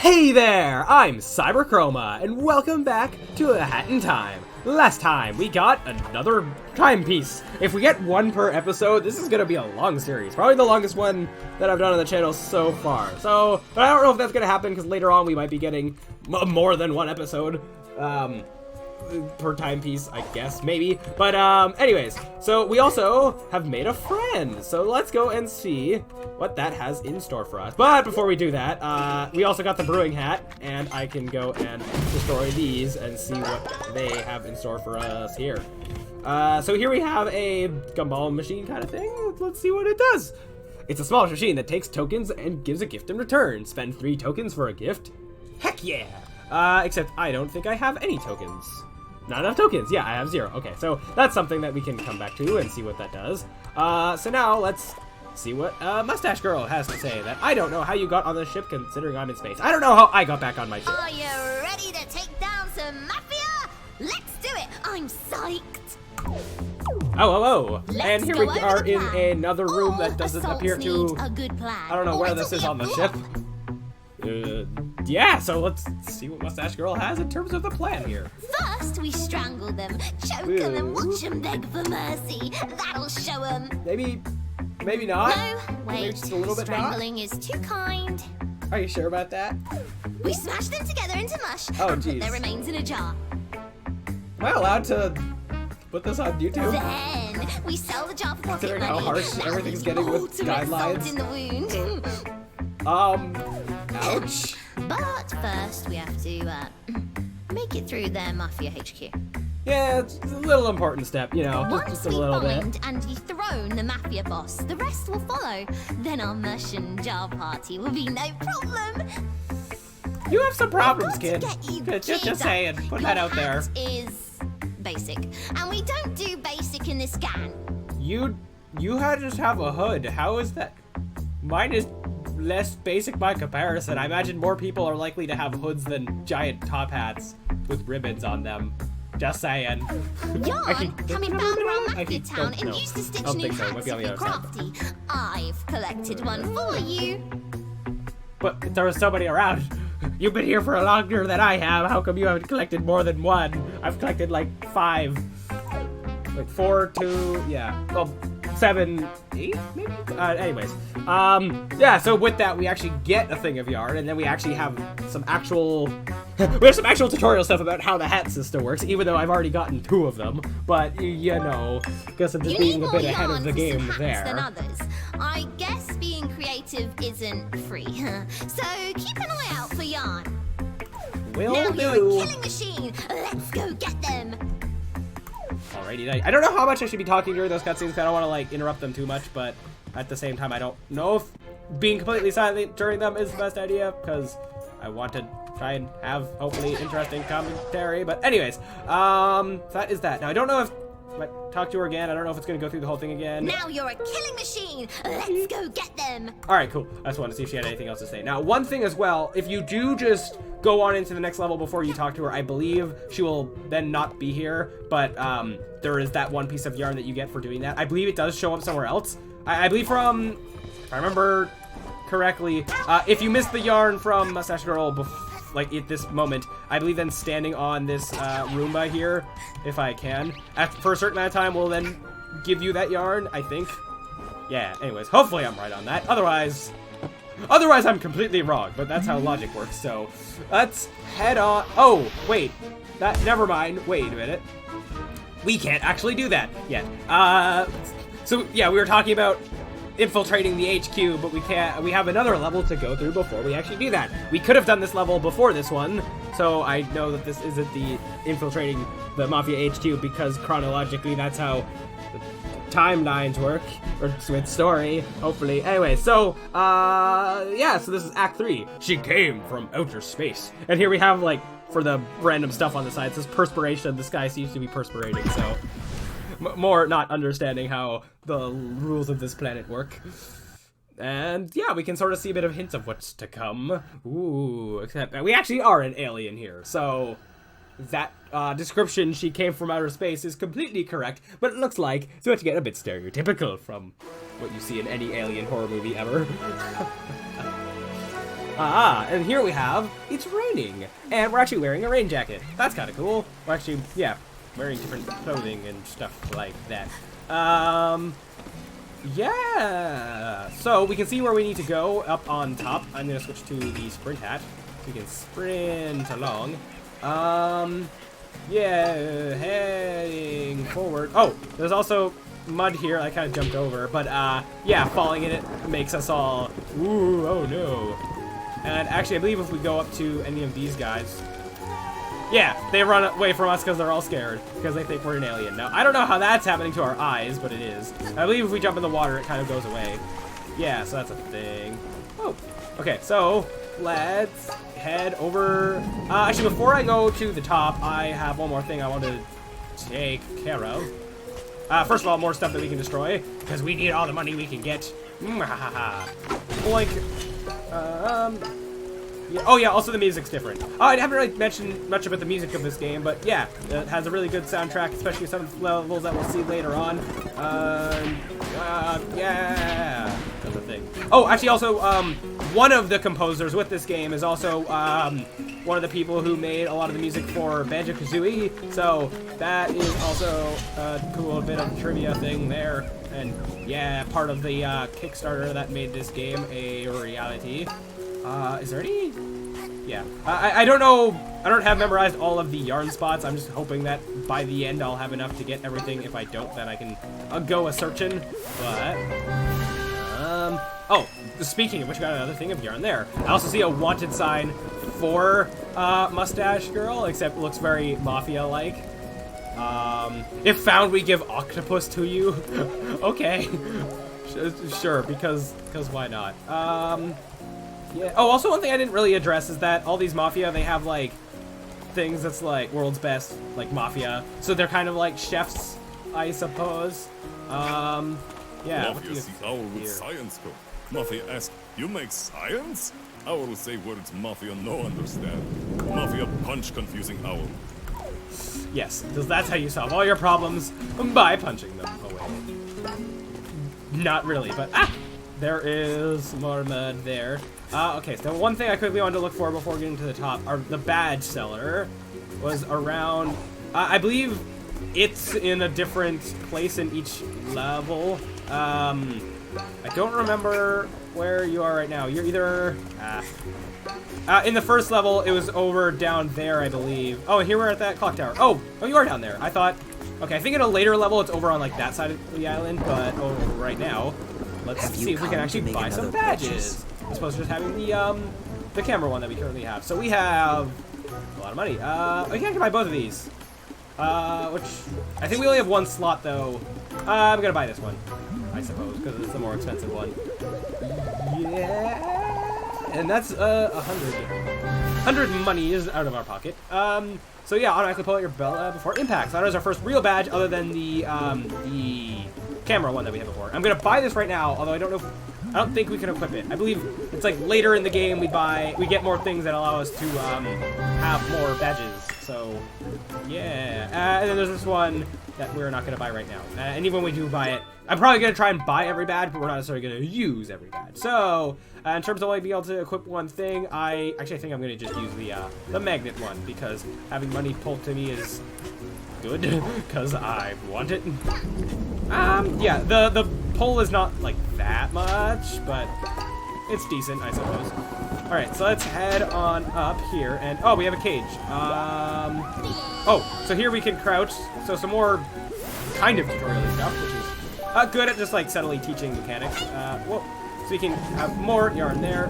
Hey there, I'm Chroma, and welcome back to A Hat in Time. Last time, we got another timepiece. If we get one per episode, this is gonna be a long series. Probably the longest one that I've done on the channel so far. But I don't know if that's gonna happen, because later on we might be getting more than one episode. Per timepiece, I guess, maybe. But, anyways, so we also have made a friend. So let's go and see what that has in store for us. But before we do that, we also got the brewing hat, and I can go and destroy these and see what they have in store for us here. So here we have a gumball machine kind of thing. Let's see what it does. It's a small machine that takes tokens and gives a gift in return. Spend 3 tokens for a gift. Heck yeah! Except I don't think I have any tokens. Not enough tokens. Yeah, I have 0. Okay, so that's something that we can come back to and see what that does. So now let's see what Mustache Girl has to say. That I don't know how you got on the ship considering I'm in space. I don't know how I got back on my ship. Are you ready to take down some Mafia? Let's do it. I'm psyched. Oh. Let's and here go we over are the in plan. another room that doesn't Assaults appear to... need a good plan. I don't know Or where it'll this is be a on the flop. ship. Yeah, so let's see what Mustache Girl has in terms of the plan here. First, we strangle them, choke them, and watch them beg for mercy. That'll show them. Maybe not? No, Maybe wait. just a little bit not? Strangling is too kind. Are you sure about that? We smash them together into mush Oh, and put jeez. their remains in a jar. Am I allowed to put this on YouTube? Then we sell the jar for pocket Considering how money. harsh Now everything's there's getting with ultimate salt guidelines. in the wound. Ouch. But first, we have to make it through their Mafia HQ. Yeah, it's a little important step, you know, Once just a we little bit. find and dethrone the Mafia boss, the rest will follow. Then our mush and jar party will be no problem. You have some problems, Got kid. to get you Just cheered saying, up. put Your that out there. hat is basic, and we don't do basic in this gang. You had to just have a hood. How is that? Mine is less basic by comparison. I imagine more people are likely to have hoods than giant top hats with ribbons on them. Just saying. Yarn can be found around Mafia Actually, Town don't and know. used to I stitch don't new think so. It might hats be on if the you're other side. crafty. I've collected one for you. But there was somebody around. You've been here for longer than I have. How come you haven't collected more than one? I've collected like 5. Like 4, 2, yeah. Well, 7, 8, maybe? Anyways. Yeah, so with that, we actually get a thing of yarn, and then we actually have some actual... we have some actual tutorial stuff about how the hat system works, even though I've already gotten 2 of them. But, you know, guess I'm just You being need a more bit ahead of yarn the for game some hats there. than others. I guess being creative isn't free. So keep an eye out for yarn. Will Now do. you're a killing machine. Let's go get them. Alrighty, I don't know how much I should be talking during those cutscenes, because I don't want to, like, interrupt them too much, but at the same time, I don't know if being completely silent during them is the best idea, because I want to try and have, hopefully, interesting commentary, but anyways, that is that. Now, I don't know if I talk to her again, I don't know if it's going to go through the whole thing again. Now you're a killing machine. Let's go get them. Alright, cool. I just wanted to see if she had anything else to say. Now, one thing as well, if you do just go on into the next level before you talk to her, I believe she will then not be here, but there is that one piece of yarn that you get for doing that. I believe it does show up somewhere else. I believe from, if I remember correctly, if you miss the yarn from Mustache Girl, like at this moment, I believe then standing on this Roomba here, if I can, for a certain amount of time will then give you that yarn, I think. Yeah, anyways, hopefully I'm right on that. Otherwise I'm completely wrong, but that's how logic works, so let's head on. Oh, wait, never mind. Wait a minute. We can't actually do that yet. So yeah, we were talking about infiltrating the HQ, but we have another level to go through before we actually do that. We could have done this level before this one, so I know that this isn't the infiltrating the Mafia HQ, because chronologically that's how timelines work, or with story, hopefully. Anyway, so, yeah, so this is Act 3. She came from outer space. And here we have, like, for the random stuff on the side, it says perspiration. This guy seems to be perspirating, so... more not understanding how the rules of this planet work. And, yeah, we can sort of see a bit of hints of what's to come. Ooh, except we actually are an alien here, so... that description, she came from outer space, is completely correct, but it looks like it's about to get a bit stereotypical from what you see in any alien horror movie ever. And here we have, it's raining, and we're actually wearing a rain jacket. That's kind of cool. We're actually, yeah, wearing different clothing and stuff like that. Yeah. So we can see where we need to go up on top. I'm gonna switch to the sprint hat so we can sprint along. Yeah, heading forward. Oh, there's also mud here. I kind of jumped over, but yeah, falling in it makes us all, ooh, oh no. And actually, I believe if we go up to any of these guys, yeah, they run away from us because they're all scared because they think we're an alien. Now, I don't know how that's happening to our eyes, but it is. I believe if we jump in the water, it kind of goes away. Yeah, so that's a thing. Oh, okay, so let's head over. Actually, before I go to the top, I have one more thing I want to take care of. First of all, more stuff that we can destroy, because we need all the money we can get. Like, yeah. Oh yeah, also the music's different. I haven't really mentioned much about the music of this game, but yeah, it has a really good soundtrack, especially some levels that we'll see later on. Yeah, that's a thing. Oh, actually, also, one of the composers with this game is also one of the people who made a lot of the music for Banjo-Kazooie, so that is also a cool bit of trivia thing there. And yeah, part of the Kickstarter that made this game a reality. Is there any? Yeah. I don't know. I don't have memorized all of the yarn spots. I'm just hoping that by the end I'll have enough to get everything. If I don't, then I can go a-searching. But, oh, speaking of which, we got another thing of yarn there. I also see a wanted sign for Mustache Girl, except it looks very Mafia-like. If found, we give octopus to you. Okay. Sure, because why not? Yeah. Oh, also one thing I didn't really address is that all these Mafia, they have like things that's like world's best, like Mafia. So they're kind of like chefs, I suppose. Yeah. Mafia sees owl with science go. Mafia asks, you make science? Owl say words Mafia no understand. Mafia punch confusing owl. Yes, because that's how you solve all your problems, by punching them away. Not really, but there is more mud there. Okay, so one thing I quickly wanted to look for before getting to the top, the badge seller was around, I believe it's in a different place in each level. I don't remember where you are right now. You're either, in the first level, it was over down there, I believe. Oh, and here we're at that clock tower. Oh, you are down there. I thought, okay, I think in a later level, it's over on like that side of the island, but right now, let's see if we can actually buy some badges. As opposed to just having the camera one that we currently have. So we have a lot of money. I can buy both of these. Which, I think we only have one slot though. I'm gonna buy this one, I suppose, because it's the more expensive one. Yeah, and that's 100 money is out of our pocket. So yeah, automatically pull out your belt before impact. So that is our first real badge, other than the camera one that we had before. I'm gonna buy this right now, although I don't think we can equip it. I believe it's like later in the game we get more things that allow us to have more badges. So yeah, and then there's this one that we're not gonna buy right now. And even when we do buy it, I'm probably gonna try and buy every badge, but we're not necessarily gonna use every badge. So in terms of only being able to equip one thing, I think I'm gonna just use the magnet one, because having money pulled to me is good because I want it. Yeah, the pull is not like that much, but it's decent, I suppose. All right, so let's head on up here, and oh, we have a cage. Oh, so here we can crouch. So some more kind of tutorial stuff, which is good at just like subtly teaching mechanics. Whoa, so we can have more yarn there.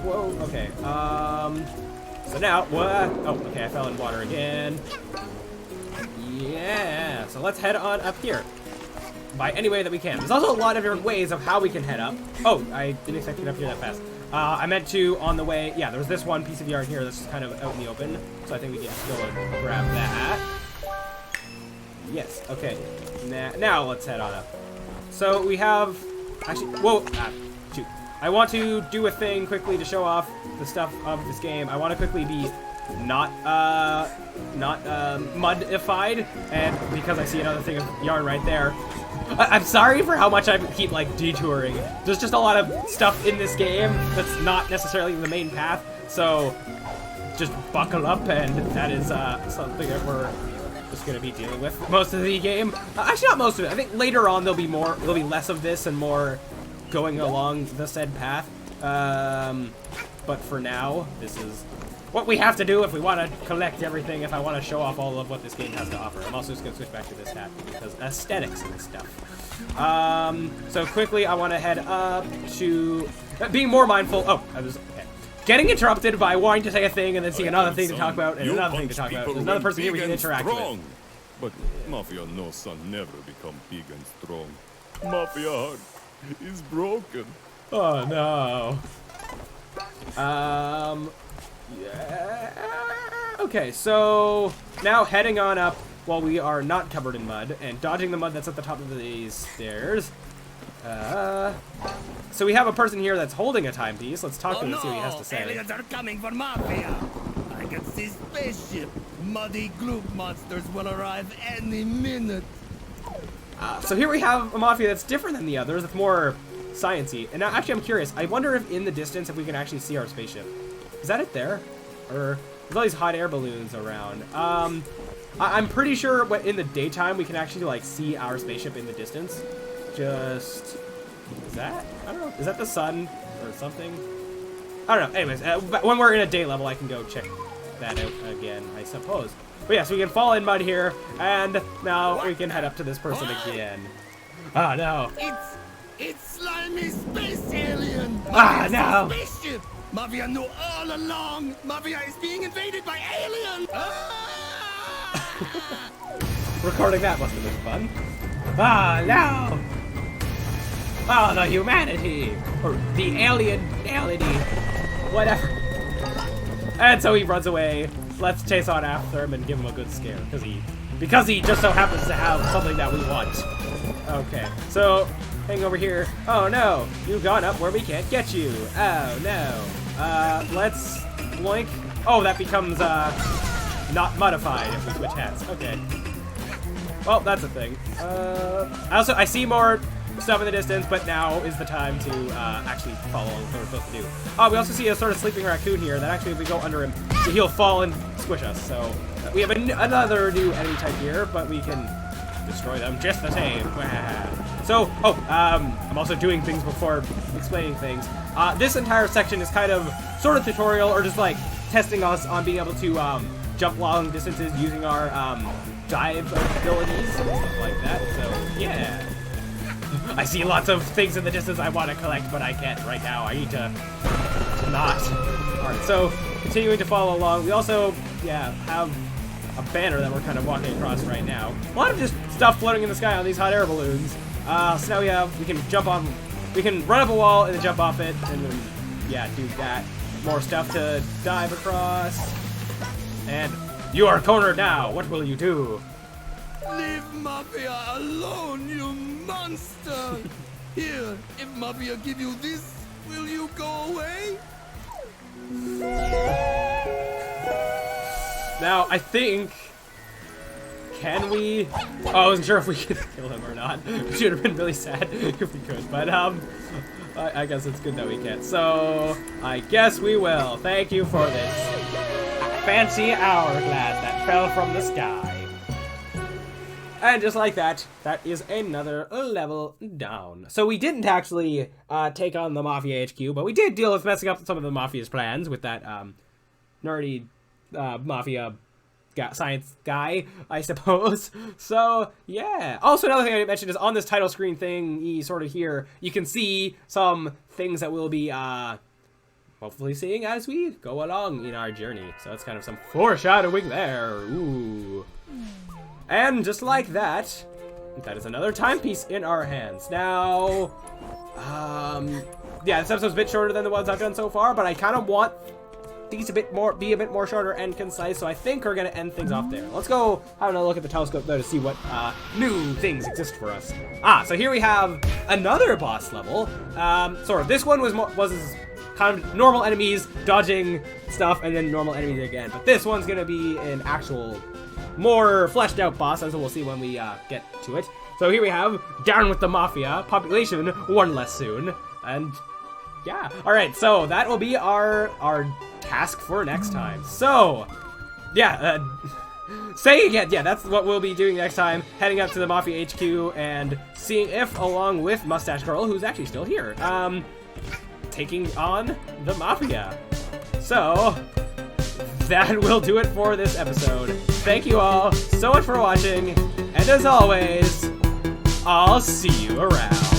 Whoa, okay. So now what? Oh, okay, I fell in water again. Yeah, so let's head on up here by any way that we can. There's also a lot of different ways of how we can head up. Oh, I didn't expect to get up here that fast. I meant to on the way. Yeah, there's this one piece of yarn here that's kind of out in the open, so I think we can just go and grab that. Yes, okay. Now let's head on up. So we have, actually, whoa, shoot. I want to do a thing quickly to show off the stuff of this game. I want to quickly be not mudified, and because I see another thing of yarn right there, I'm sorry for how much I keep, like, detouring. There's just a lot of stuff in this game that's not necessarily the main path, so just buckle up, and that is something that we're just gonna be dealing with most of the game. Actually, not most of it. I think later on there'll be less of this and more going along the said path. But for now, this is what we have to do if we want to collect everything, if I want to show off all of what this game has to offer. I'm also just going to switch back to this hat because aesthetics and stuff. So quickly, I want to head up to being more mindful. Oh, I was getting interrupted by wanting to say a thing and then seeing another thing to talk about and another thing to talk about. There's another person here we can interact with. But Mafia no son never become big and strong. Mafia heart is broken. Oh no. Yeah. Okay, so now heading on up while we are not covered in mud and dodging the mud that's at the top of these stairs. So we have a person here that's holding a timepiece. Let's talk to him and see what he has to say. Aliens are coming for Mafia. I can see spaceship. Muddy gloop monsters will arrive any minute. So here we have a Mafia that's different than the others. It's more science-y. And now, actually, I'm curious. I wonder if in the distance, if we can actually see our spaceship. Is that it there? Or there's all these hot air balloons around. I'm pretty sure in the daytime we can actually like see our spaceship in the distance. Just is that? I don't know. Is that the sun or something? I don't know. Anyways, when we're in a day level, I can go check that out again, I suppose. But yeah, so we can fall in mud here, and now we can head up to this person again. Oh no! It's slimy space alien. Ah no! Spaceship. Mafia knew all along. Mafia is being invaded by aliens. Recording that must have been fun. Ah no! Oh, the humanity! Or the alienality. Whatever. And so he runs away. Let's chase on after him and give him a good scare. Because he just so happens to have something that we want. Okay, so hang over here. Oh no, you've gone up where we can't get you. Oh no. Let's blink. Oh, that becomes not modified if we switch hats. Okay. Well, that's a thing. I see more stuff in the distance, but now is the time to actually follow what we're supposed to do. Oh, we also see a sort of sleeping raccoon here that actually, if we go under him, he'll fall and squish us. So we have another new enemy type here, but we can destroy them just the same. So, I'm also doing things before explaining things. This entire section is kind of sort of tutorial, or just like testing us on being able to jump long distances using our dive abilities and stuff like that. So, yeah. I see lots of things in the distance I want to collect, but I can't right now. I need to not. Alright, so continuing to follow along. We also, have a banner that we're kind of walking across right now. A lot of just stuff floating in the sky on these hot air balloons. So now we can jump on, we can run up a wall and then jump off it, and then, do that. More stuff to dive across. And you are cornered now. What will you do? Leave Mafia alone, you monster! Here, if Mafia give you this, will you go away? Now, I think... Can we... Oh, I wasn't sure if we could kill him or not. It should have been really sad if we could, but, I guess it's good that we can't. So, I guess we will. Thank you for this fancy hourglass that fell from the sky. And just like that, that is another level down. So we didn't actually take on the Mafia HQ, but we did deal with messing up some of the Mafia's plans with that nerdy Mafia science guy, I suppose. So, yeah. Also, another thing I didn't mention is on this title screen thing, sort of here, you can see some things that we'll be hopefully seeing as we go along in our journey. So it's kind of some foreshadowing there. Ooh. And just like that, that is another timepiece in our hands. Now, this episode's a bit shorter than the ones I've done so far, but I kind of want these be a bit more shorter and concise, so I think we're gonna end things off there. Let's go have a look at the telescope though to see what new things exist for us. So here we have another boss level. This one was kind of normal enemies dodging stuff, and then normal enemies again. But this one's gonna be an actual, more fleshed out boss, as we'll see when we get to it. So here we have Down with the Mafia, population 1 less soon, and yeah. All right, so that will be our task for next time. So, yeah, saying again, yeah, that's what we'll be doing next time, heading up to the Mafia HQ and seeing if, along with Mustache Girl, who's actually still here, taking on the Mafia. So, that will do it for this episode. Thank you all so much for watching, and as always, I'll see you around.